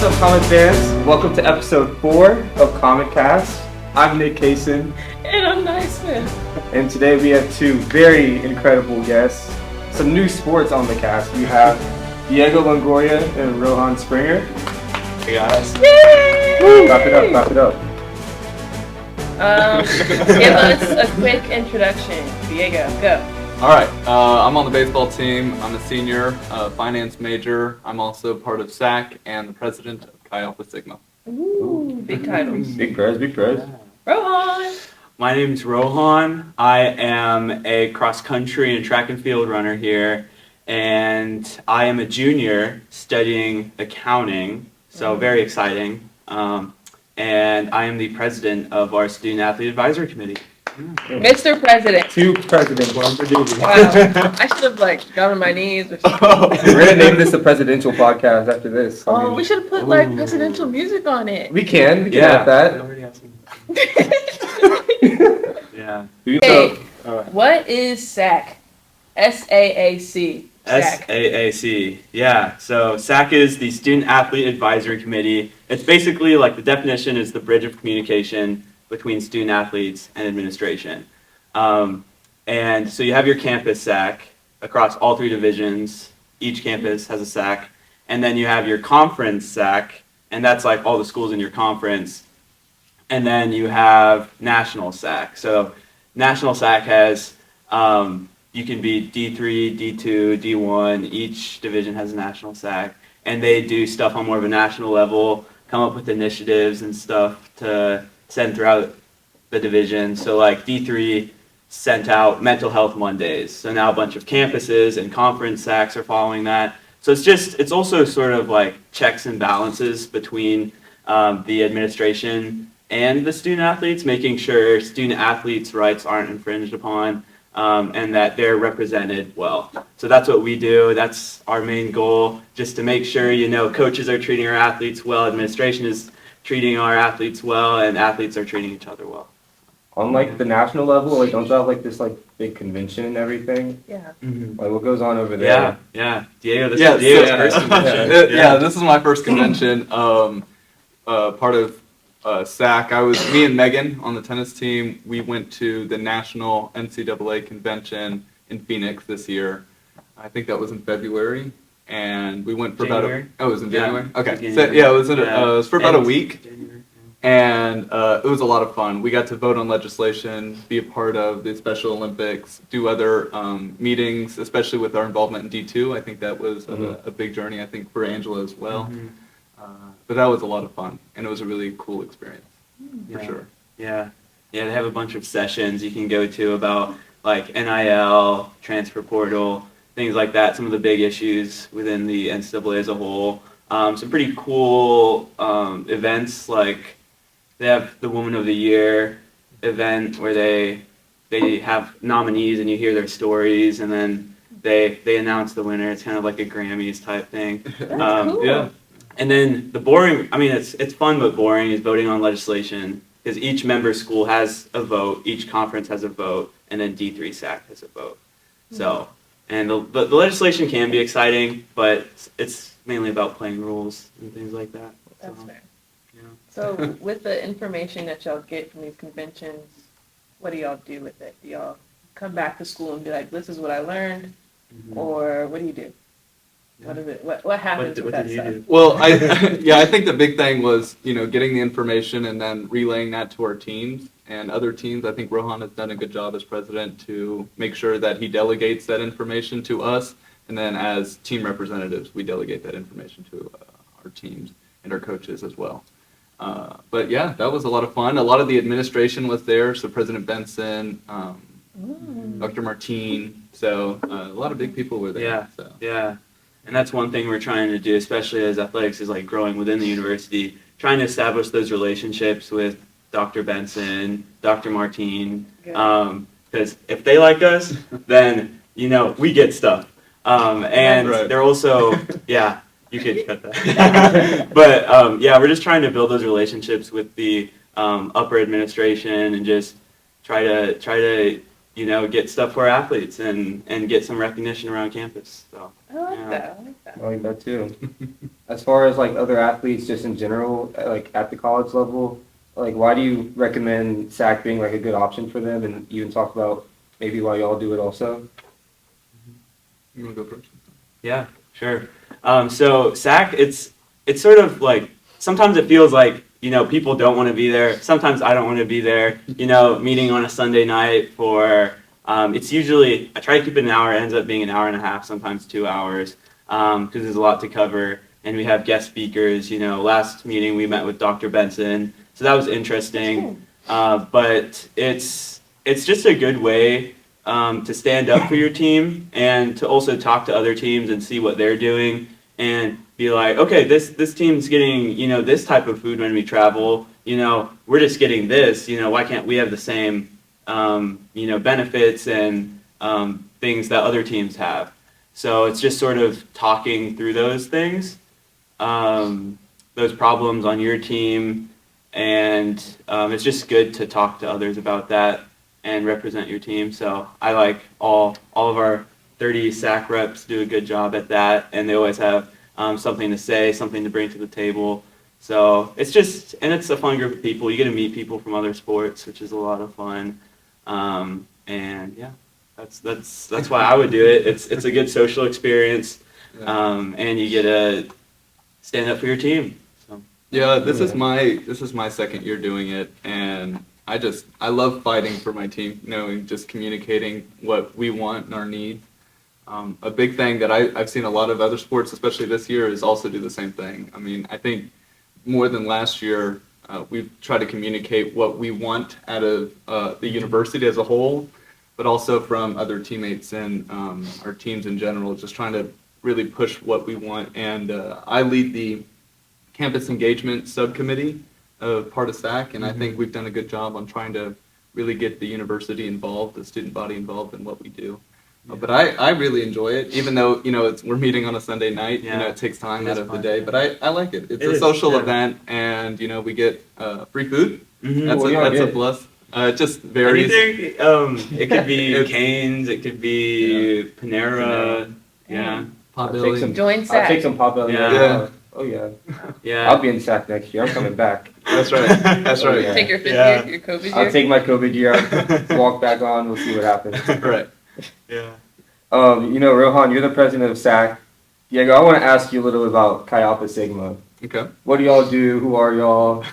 up, Comet fans? Welcome to episode 4 of Comet Cast. I'm Nick Kaysen. And I'm Nice Smith. And today we have two very incredible guests. Some new sports on the cast. We have Diego Longoria and Rohan Springer. Hey guys. Yay! Woo! Wrap it up. Give us a quick introduction. Diego, go. All right, I'm on the baseball team. I'm a senior, finance major. I'm also part of SAC and the president of Chi Alpha Sigma. Ooh, big titles. Big press. Rohan. My name's Rohan. I am a cross-country and track and field runner here, and I am a junior studying accounting, so very exciting. And I am the president of our Student Athlete Advisory Committee. Mr. President. Two presidents. Wow. I should have got on my knees or something. We're going to name this the presidential podcast after this. We should have put presidential music on it. We can have that. Yeah. Hey, what is SAC? SAAC. SAAC. Yeah. So SAC is the Student Athlete Advisory Committee. It's basically the definition is the bridge of communication between student athletes and administration. And so you have your campus SAC across all 3 divisions. Each campus has a SAC. And then you have your conference SAC, and that's all the schools in your conference. And then you have national SAC. So national SAC has, you can be D3, D2, D1. Each division has a national SAC. And they do stuff on more of a national level, come up with initiatives and stuff to send throughout the division. So D3 sent out Mental Health Mondays. So now a bunch of campuses and conference SACs are following that. So it's also sort of checks and balances between the administration and the student athletes, making sure student athletes' rights aren't infringed upon and that they're represented well. So that's what we do. That's our main goal, just to make sure, coaches are treating our athletes well, administration is treating our athletes well, and athletes are treating each other well. On the national level, don't you have this big convention and everything? Yeah. Mm-hmm. What goes on over there? Yeah. Diego, this is Diego's first convention. This is my first convention. Part of SAC. Me and Megan on the tennis team, we went to the National NCAA convention in Phoenix this year. I think that was in February. And we went for January. it was in January? Yeah. Okay. January. So, it was for about a week. January. And it was a lot of fun. We got to vote on legislation, be a part of the Special Olympics, do other meetings, especially with our involvement in D2. I think that was a big journey, I think, for Angela as well. Mm-hmm. But that was a lot of fun, and it was a really cool experience, for sure. Yeah, they have a bunch of sessions you can go to about NIL, transfer portal, things like that, some of the big issues within the NCAA as a whole. Some pretty cool events, they have the Woman of the Year event where they have nominees and you hear their stories, and then they announce the winner. It's kind of like a Grammys type thing. That's cool. Yeah. And then the boring, it's fun but boring, is voting on legislation, because each member school has a vote, each conference has a vote, and then D3 SAC has a vote. So, and the legislation can be exciting, but it's mainly about playing rules and things like that. That's fair. Yeah. So with the information that y'all get from these conventions, what do y'all do with it? Do y'all come back to school and be like, this is what I learned? Mm-hmm. Or what do you do? What is it? What happens with that stuff? Well, I think the big thing was, getting the information and then relaying that to our teams and other teams. I think Rohan has done a good job as president to make sure that he delegates that information to us, and then as team representatives, we delegate that information to our teams and our coaches as well. But yeah, that was a lot of fun. A lot of the administration was there, so President Benson, Dr. Martine, so a lot of big people were there. Yeah, so. yeah. And that's one thing we're trying to do, especially as athletics is growing within the university, trying to establish those relationships with Dr. Benson, Dr. Martine, because if they like us, then, we get stuff. And they're also, you could cut that. But, we're just trying to build those relationships with the upper administration and just try to get stuff for athletes and get some recognition around campus. So I like that. I like that too. as far as like other athletes, just in general, like at the college level, like why do you recommend SAC being like a good option for them? And even talk about maybe why y'all do it also. You want to go first? Yeah, sure. So SAC, it's sort of like sometimes it feels like people don't want to be there. Sometimes I don't want to be there. Meeting on a Sunday night for it's usually I try to keep it an hour. It ends up being an hour and a half, sometimes 2 hours, because there's a lot to cover. And we have guest speakers. Last meeting we met with Dr. Benson, so that was interesting. But it's just a good way to stand up for your team and to also talk to other teams and see what they're doing and be like, okay, this team's getting this type of food when we travel. We're just getting this. Why can't we have the same benefits and things that other teams have? So it's just sort of talking through those things, those problems on your team, and it's just good to talk to others about that and represent your team. So I like all of our 30 SAC reps do a good job at that, and they always have something to say, something to bring to the table. So it's a fun group of people. You get to meet people from other sports, which is a lot of fun. And yeah, that's why I would do it. It's a good social experience, and you get to stand up for your team. So. Yeah, this is my second year doing it, and I love fighting for my team, just communicating what we want and our needs. A big thing that I've seen a lot of other sports, especially this year, is also do the same thing. I mean, I think more than last year, we've tried to communicate what we want out of the university as a whole, but also from other teammates and our teams in general, just trying to really push what we want. And I lead the campus engagement subcommittee part of SAC, and I think we've done a good job on trying to really get the university involved, the student body involved in what we do. But I really enjoy it, even though we're meeting on a Sunday night. Yeah. It takes time out of fun. the day. But I like it. It's It a is, social yeah. event, and we get free food. Mhm. That's Well, a plus. It just varies. Anything, it could be Canes, it could be Panera. Yeah. Potbelly. Join I'll SAC. take some Potbelly. Yeah. Yeah. Oh yeah. Yeah. I'll be in SAC next year. I'm coming back. That's right. That's right. Yeah. Take your fifth Yeah. year, your COVID year. I'll take my COVID year out, walk back on. We'll see what happens. Right. Yeah. Rohan, you're the president of SAC. Diego, I want to ask you a little about Chi Alpha Sigma. Okay. What do y'all do? Who are y'all?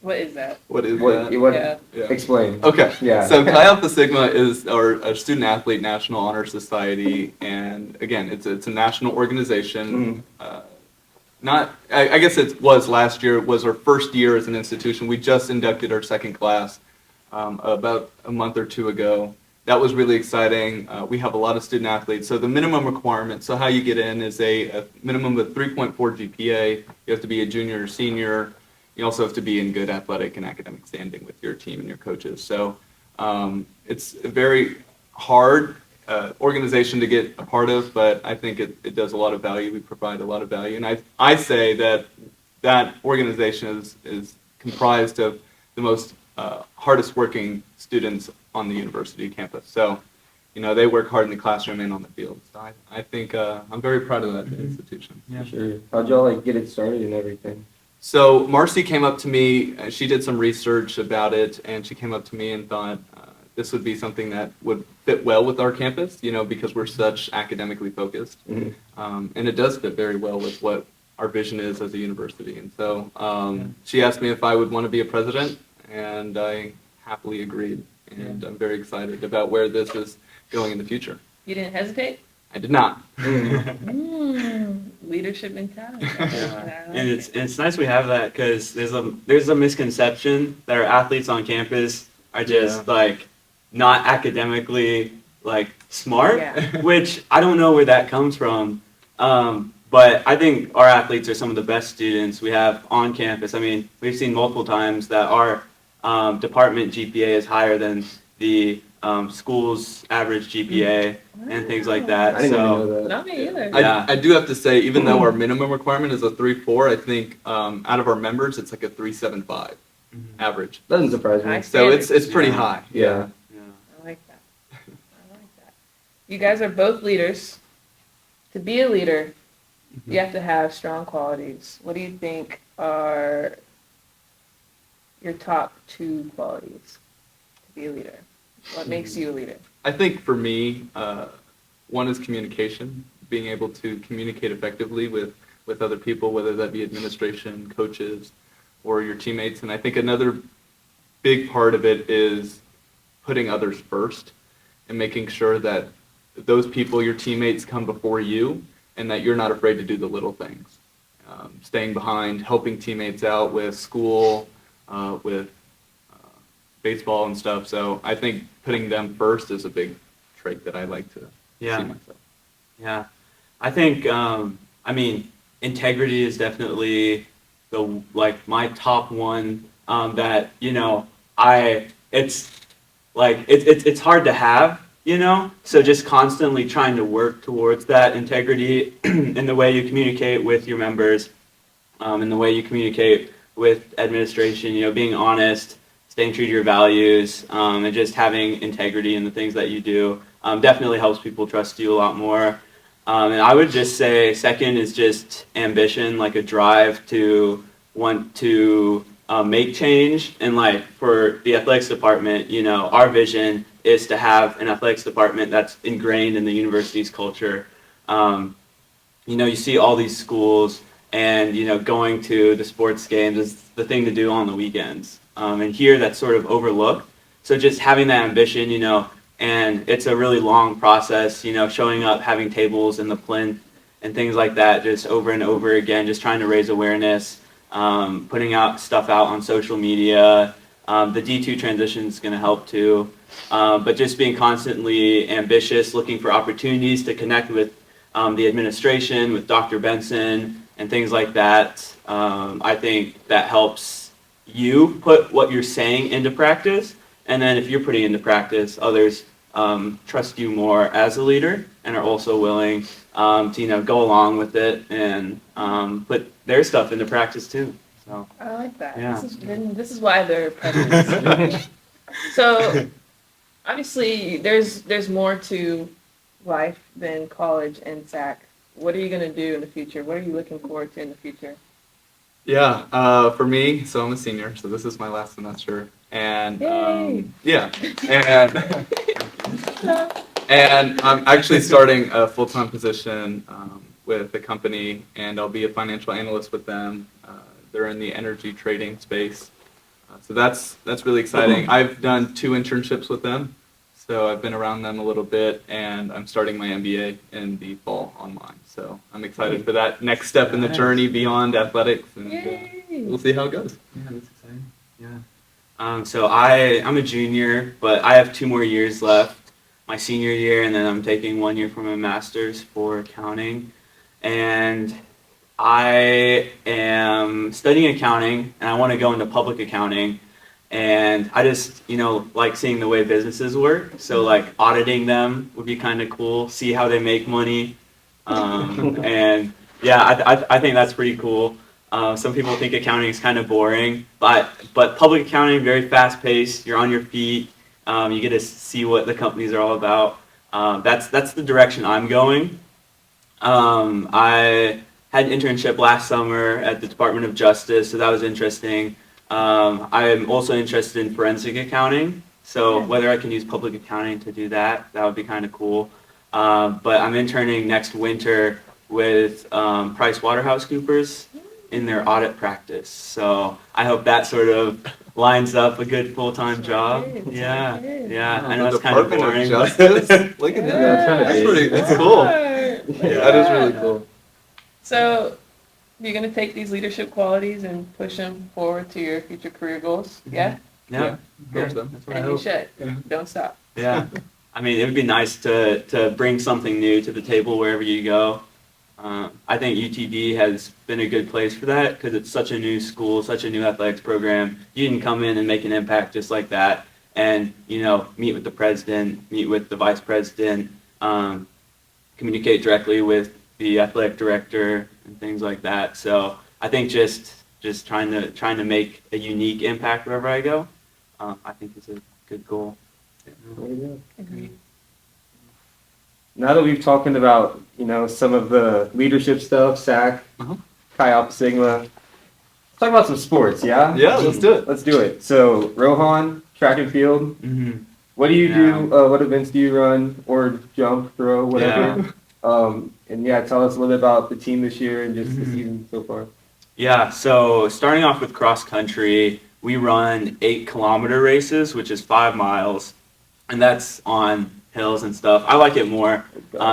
What is that? What is What? that? Yeah. Yeah. Explain. Okay. Yeah. So Chi Alpha Sigma is our student athlete national honor society, and again, it's a national organization. I guess it was last year. It was our first year as an institution. We just inducted our second class about a month or two ago. That was really exciting. We have a lot of student athletes. So the minimum requirement, so how you get in is a minimum of 3.4 GPA. You have to be a junior or senior. You also have to be in good athletic and academic standing with your team and your coaches. So it's a very hard organization to get a part of, but I think it does a lot of value. We provide a lot of value. And I say that organization is comprised of the most hardest working students on the university campus. So, they work hard in the classroom and on the field. So I think I'm very proud of that institution. Yeah. Sure. How'd y'all get it started and everything? So Marcy came up to me, she did some research about it, and she came up to me and thought this would be something that would fit well with our campus, because we're such academically focused. And it does fit very well with what our vision is as a university. And so she asked me if I would want to be a president, and I happily agreed. And I'm very excited about where this is going in the future. You didn't hesitate? I did not. Leadership mentality. And it's nice we have that because there's a misconception that our athletes on campus are just not academically smart, which I don't know where that comes from. But I think our athletes are some of the best students we have on campus. I mean, we've seen multiple times that our department GPA is higher than the school's average GPA and things like that. I didn't even know that. Not me either. Yeah. I do have to say, even though our minimum requirement is a 3.4, I think out of our members, it's like a 3.75 average. Doesn't surprise me. High So standards. it's pretty high. Yeah. I like that. I like that. You guys are both leaders. To be a leader, You have to have strong qualities. What do you think are your top 2 qualities to be a leader? What makes you a leader? I think for me, one is communication, being able to communicate effectively with other people, whether that be administration, coaches, or your teammates. And I think another big part of it is putting others first and making sure that those people, your teammates, come before you and that you're not afraid to do the little things. Staying behind, helping teammates out with school, with baseball and stuff. So I think putting them first is a big trait that I like to see myself. Yeah. I think, I mean, integrity is definitely my top one, that, you know, it's hard to have, you know, so just constantly trying to work towards that integrity in the way you communicate with your members, in the way you communicate with administration, you know, being honest, staying true to your values, and just having integrity in the things that you do, definitely helps people trust you a lot more. And I would just say second is just ambition, like a drive to want to make change. And like for the athletics department, you know, our vision is to have an athletics department that's ingrained in the university's culture. You know, you see all these schools and, you know, going to the sports games is the thing to do on the weekends. And here that's sort of overlooked. So just having that ambition, you know, and it's a really long process, you know, showing up, having tables in the plinth and things like that, just over and over again, just trying to raise awareness, putting out stuff out on social media. The D2 transition is going to help too. But just being constantly ambitious, looking for opportunities to connect with the administration, with Dr. Benson, and things like that. I think that helps you put what you're saying into practice. And then if you're putting into practice, others trust you more as a leader and are also willing to, you know, go along with it and put their stuff into practice too. So I like that. Yeah. This is why they're presidents. So obviously there's more to life than college and SAC. What are you going to do in the future? What are you looking forward to in the future? Yeah, for me, so I'm a senior, so this is my last semester, and Yay! yeah, and I'm actually starting a full-time position with the company, and I'll be a financial analyst with them. They're in the energy trading space, so that's really exciting. I've done 2 internships with them, so I've been around them a little bit, and I'm starting my MBA in the fall online. So I'm excited for that next step in the journey beyond athletics, and we'll see how it goes. yeah, that's exciting. Yeah. So I'm a junior, but I have 2 more years left. My senior year, and then I'm taking 1 year for my master's for accounting. And I am studying accounting, and I want to go into public accounting. And I just, you know, like seeing the way businesses work. So like auditing them would be kind of cool. See how they make money. And yeah, I think that's pretty cool. Some people think accounting is kind of boring, but public accounting, very fast paced. You're on your feet. You get to see what the companies are all about. That's the direction I'm going. I had an internship last summer at the Department of Justice, so that was interesting. I'm also interested in forensic accounting, so whether I can use public accounting to do that would be kind of cool. But I'm interning next winter with PricewaterhouseCoopers in their audit practice, so I hope that sort of lines up a good full-time job. Yeah. I know it's kind of boring. Justice? Look at that. That's cool. That is really cool. So you're going to take these leadership qualities and push them forward to your future career goals? Yeah? Yeah. That's what I And you hope. should. Don't stop. Yeah. I mean, it would be nice to bring something new to the table wherever you go. I think UTD has been a good place for that because it's such a new school, such a new athletics program. You can come in and make an impact just like that and, you know, meet with the president, meet with the vice president, communicate directly with the athletic director and things like that. So I think just trying to make a unique impact wherever I go, I think is a good goal. Agreed. Now that we've talked about, some of the leadership stuff, SAC, Uh-huh. Chi Alpha Sigma, let's talk about some sports, yeah? Yeah, let's do it. Let's do it. So, Rohan, track and field. Mm-hmm. What do you Yeah. do? What events do you run or jump, throw, whatever? And yeah, tell us a little bit about the team this year and just the Mhm. season so far. Yeah, so starting off with cross country, we run 8-kilometer races, which is 5 miles, and that's on hills and stuff. I like it more,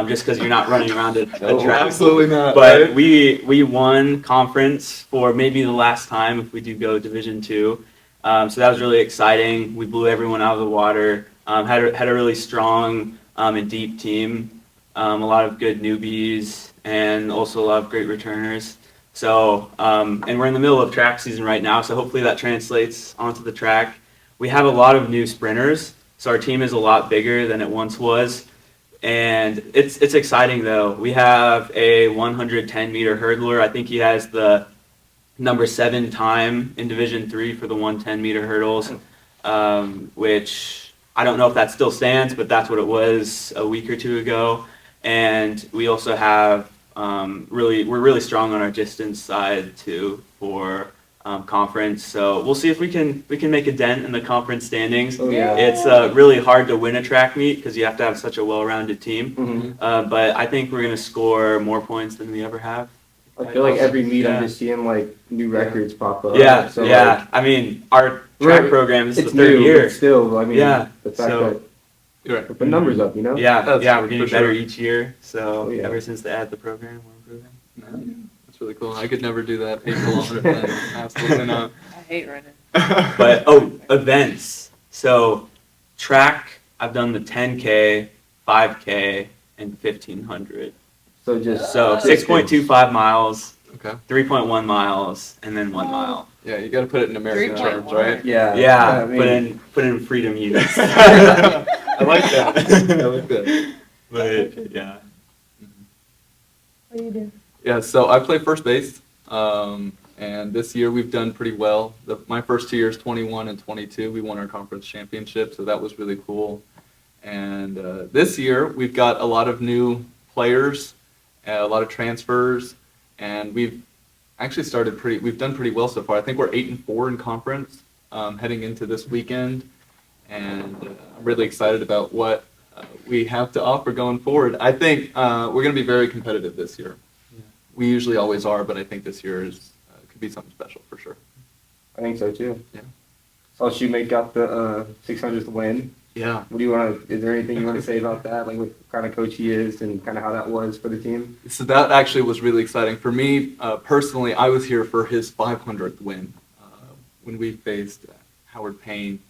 just because you're not running around a No, track. absolutely not. But right? we won conference for maybe the last time if we do go Division II. So that was really exciting. We blew everyone out of the water. Had a really strong and deep team. A lot of good newbies and also a lot of great returners. So, and we're in the middle of track season right now, so hopefully that translates onto the track. We have a lot of new sprinters, so our team is a lot bigger than it once was. And it's exciting though. We have a 110-meter hurdler. I think he has the number 7 time in Division III for the 110-meter hurdles, which I don't know if that still stands, but that's what it was a week or two ago. And we also have we're really strong on our distance side too for conference. So we'll see if we can make a dent in the conference standings. Oh, yeah. It's really hard to win a track meet because you have to have such a well-rounded team. Mhm. But I think we're going to score more points than we ever have. I feel like every meet Yeah. I'm just seeing like new records pop up. Yeah, So, yeah. like, I mean, our track Right. program is the it's third new, year. but still, I mean, Yeah, the fact so- that You're right. we're putting numbers up, Yeah, That's yeah, we're getting for better sure. each year. So Oh, yeah. ever since they added the program, we're improving. No, that's really cool. I could never do that 8-kilometer thing. Absolutely not. I hate running. But events. So track, I've done the 10K, 5K, and 1500. So just So 6.25 miles, Okay. 3.1 miles, and then 1 mile. Yeah, you got to put it in American terms, 3.1. right? yeah, Yeah, I mean, put in freedom units. I like that. I like that. But yeah. What do you do? Yeah, so I play first base, and this year we've done pretty well. My first 2 years, 21 and 22, we won our conference championship, so that was really cool. And this year we've got a lot of new players, a lot of transfers, and we've actually we've done pretty well so far. I think we're 8-4 in conference heading into this weekend, and I'm really excited about what we have to offer going forward. I think we're going to be very competitive this year. Yeah. We usually always are, but I think this year could be something special for sure. I think so too. Yeah. Saw Shoemake got the 600th win. Yeah. What do you want to? Is there anything you want to say about that? Like what kind of coach he is and kind of how that was for the team? So that actually was really exciting for me personally. I was here for his 500th win when we faced Howard Payne.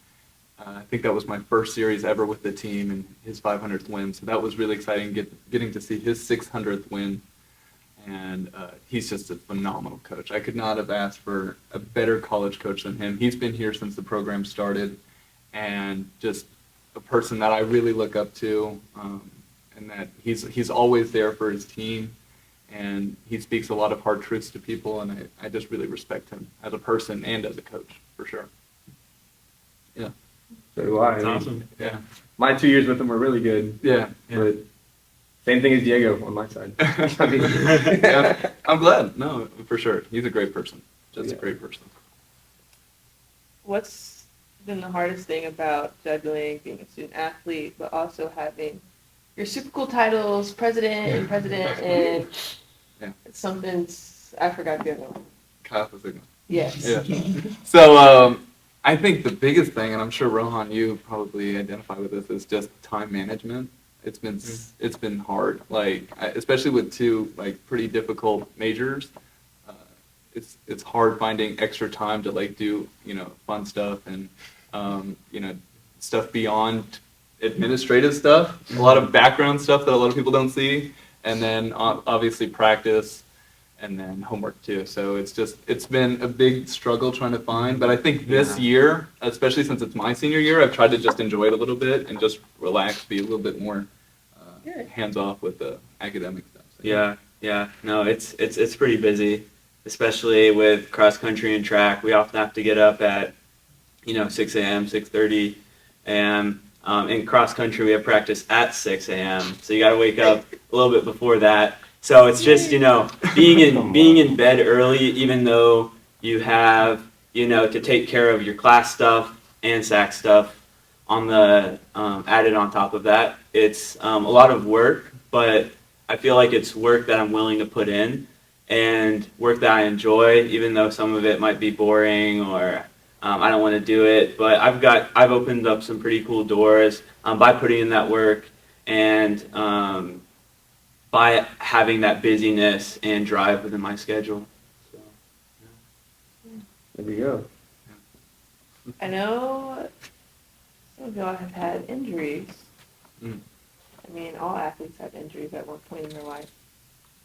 I think that was my first series ever with the team and his 500th win. So that was really exciting, getting to see his 600th win. And he's just a phenomenal coach. I could not have asked for a better college coach than him. He's been here since the program started, and just a person that I really look up to, and that he's always there for his team, and he speaks a lot of hard truths to people, and I just really respect him as a person and as a coach, for sure. Yeah. So do I. That's I mean, awesome. Yeah. My 2 years with him were really good, Yeah. but same thing as Diego on my side. I mean, Yeah. I'm glad. No, for sure. He's a great person. Just a Yeah. great person. What's been the hardest thing about juggling being a student athlete, but also having your super cool titles, president, and Yeah. something's, I forgot the other one. Kyle Sigma. Yes. Yeah. So I think the biggest thing, and I'm sure Rohan, you probably identify with this, is just time management. It's been hard, like especially with two like pretty difficult majors. It's hard finding extra time to like do fun stuff and stuff beyond administrative stuff. A lot of background stuff that a lot of people don't see, and then obviously practice. And then homework too. So it's been a big struggle trying to find. But I think this year, especially since it's my senior year, I've tried to just enjoy it a little bit and just relax, be a little bit more hands off with the academic stuff. So, Yeah. No, it's pretty busy, especially with cross country and track. We often have to get up at 6 a.m., 6:30 a.m. In cross country, we have practice at 6 a.m. So you got to wake up a little bit before that. So it's just, being in bed early, even though you have, to take care of your class stuff and SAC stuff on the added on top of that. It's a lot of work, but I feel like it's work that I'm willing to put in and work that I enjoy, even though some of it might be boring or I don't want to do it. But I've opened up some pretty cool doors by putting in that work and by having that busyness and drive within my schedule. So, There you go. I know some of y'all have had injuries. Mm. I mean, all athletes have injuries at one point in their life.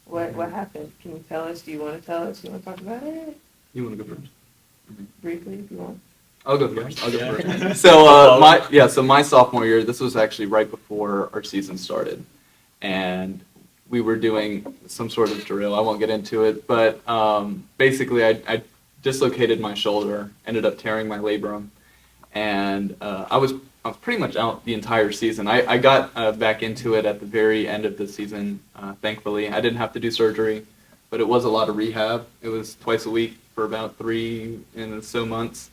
What happened? Can you tell us? Do you want to tell us? Do you want to talk about it? You want to go first? Briefly, if you want. I'll go first. So my sophomore year, this was actually right before our season started, and we were doing some sort of drill. I won't get into it, but basically I dislocated my shoulder, ended up tearing my labrum, and I was pretty much out the entire season. I got back into it at the very end of the season, thankfully. I didn't have to do surgery, but it was a lot of rehab. It was twice a week for about 3 and so months,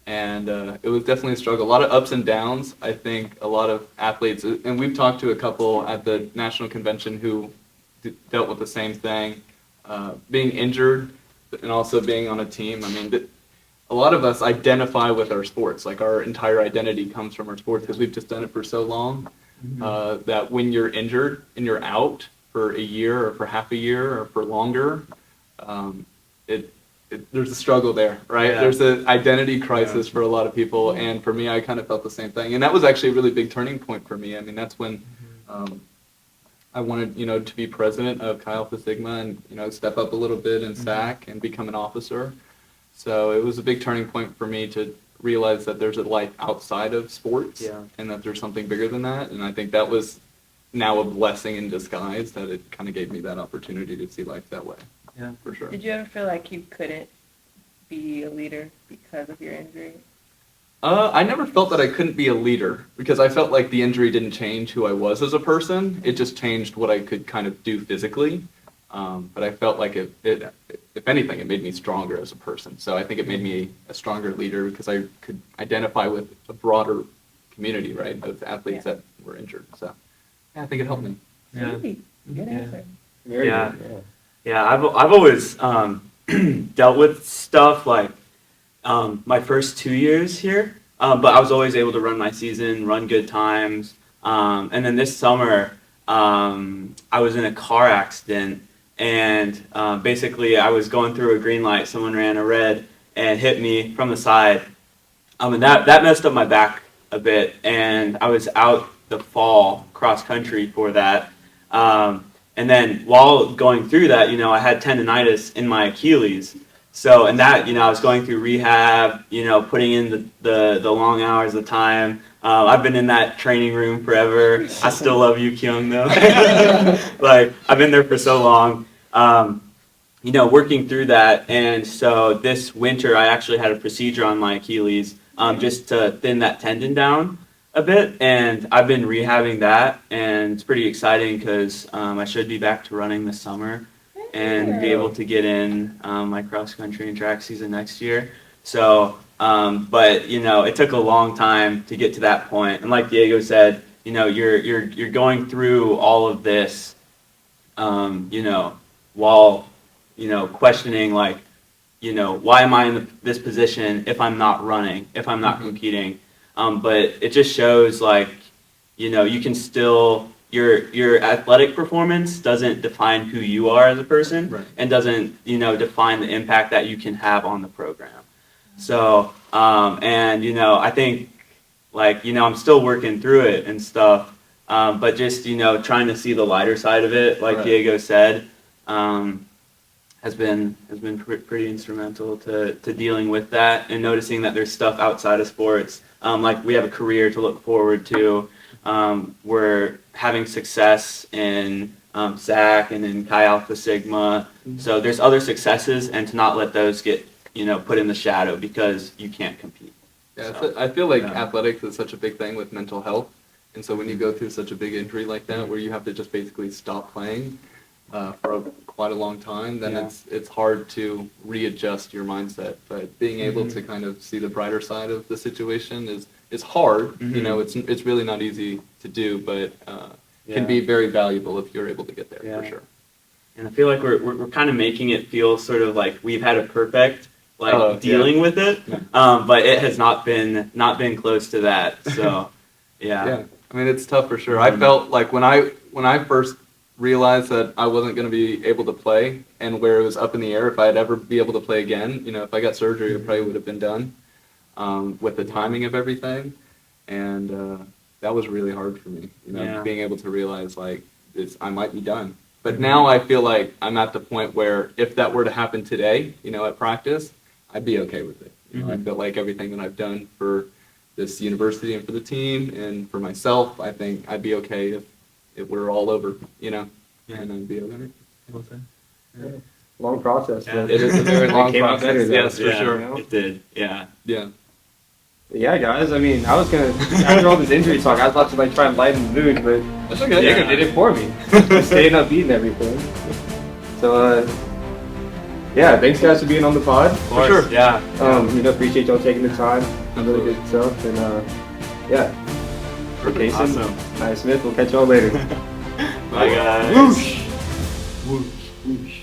and it was definitely a struggle. A lot of ups and downs. I think a lot of athletes, and we've talked to a couple at the national convention who dealt with the same thing, being injured and also being on a team. I mean, a lot of us identify with our sports. Like, our entire identity comes from our sports because we've just done it for so long, that when you're injured and you're out for a year or for half a year or for longer, there's a struggle there, right? Yeah. There's an identity crisis for a lot of people, and for me, I kind of felt the same thing. And that was actually a really big turning point for me. I mean, that's when I wanted, to be president of Chi Alpha Sigma and, step up a little bit in SAC and become an officer. So it was a big turning point for me to realize that there's a life outside of sports, and that there's something bigger than that. And I think that was now a blessing in disguise, that it kind of gave me that opportunity to see life that way. Yeah, for sure. Did you ever feel like you couldn't be a leader because of your injury? I never felt that I couldn't be a leader, because I felt like the injury didn't change who I was as a person. It just changed what I could kind of do physically. But I felt like if anything, it made me stronger as a person. So I think it made me a stronger leader because I could identify with a broader community, right, of athletes that were injured. So yeah, I think it helped me. Yeah. Good answer. Very Yeah. good, Yeah, I've always dealt with stuff like my first 2 years here, but I was always able to run my season, run good times, and then this summer I was in a car accident, and basically I was going through a green light, someone ran a red and hit me from the side, and that messed up my back a bit, and I was out the fall cross country for that. And then while going through that, I had tendonitis in my Achilles. So, and that, I was going through rehab, putting in the long hours of time. I've been in that training room forever. I still love you, Kyung, though. Like, I've been there for so long, working through that. And so this winter, I actually had a procedure on my Achilles just to thin that tendon down a bit, and I've been rehabbing that, and it's pretty exciting because I should be back to running this summer and be able to get in my cross country and track season next year. So, but it took a long time to get to that point, and like Diego said, you're going through all of this, while questioning like, why am I in this position if I'm not running, if I'm not competing. But it just shows like, you can still, your athletic performance doesn't define who you are as a person, Right. and doesn't, define the impact that you can have on the program. So, and, I think like, I'm still working through it and stuff, but just, trying to see the lighter side of it, like Diego said, has been pretty instrumental to dealing with that and noticing that there's stuff outside of sports. Like, we have a career to look forward to. We're having success in SAC and in Chi Alpha Sigma. So there's other successes, and to not let those get, put in the shadow because you can't compete. Yeah, So, I feel like yeah. athletics is such a big thing with mental health, and so when you go through such a big injury like that, where you have to just basically stop playing for quite a long time, then Yeah. it's hard to readjust your mindset. But being able to kind of see the brighter side of the situation is hard. You know, it's really not easy to do, but can be very valuable if you're able to get there Yeah. for sure. And I feel like we're kind of making it feel sort of like we've had a perfect dealing with it, Yeah. but it has not been close to that. So Yeah, I mean it's tough for sure. I felt like when I first realized that I wasn't going to be able to play, and where it was up in the air if I'd ever be able to play again. You know, if I got surgery, it probably would have been done with the timing of everything, and that was really hard for me. You know, Yeah. being able to realize like I might be done. But now I feel like I'm at the point where if that were to happen today, you know, at practice, I'd be okay with it. You know, I feel like everything that I've done for this university and for the team and for myself, I think I'd be okay if we're all over, you know, and I'd be okay. Long process. Yeah. But It is a very long came out process, better, though. yes, for Yeah, sure. it did. Yeah. Yeah. Yeah, guys. I mean, I was gonna after all this injury talk, I was about to like try and lighten the mood, but That's okay. Diego did it for me. Just staying upbeat and everything. So, yeah, thanks guys for being on the pod. Of course. sure. Yeah. You know, appreciate y'all taking the time. Really good stuff, and yeah. For Jason, Awesome. Naia Smith, we'll catch y'all later. Bye, guys. Whoosh. Whoosh. Whoosh.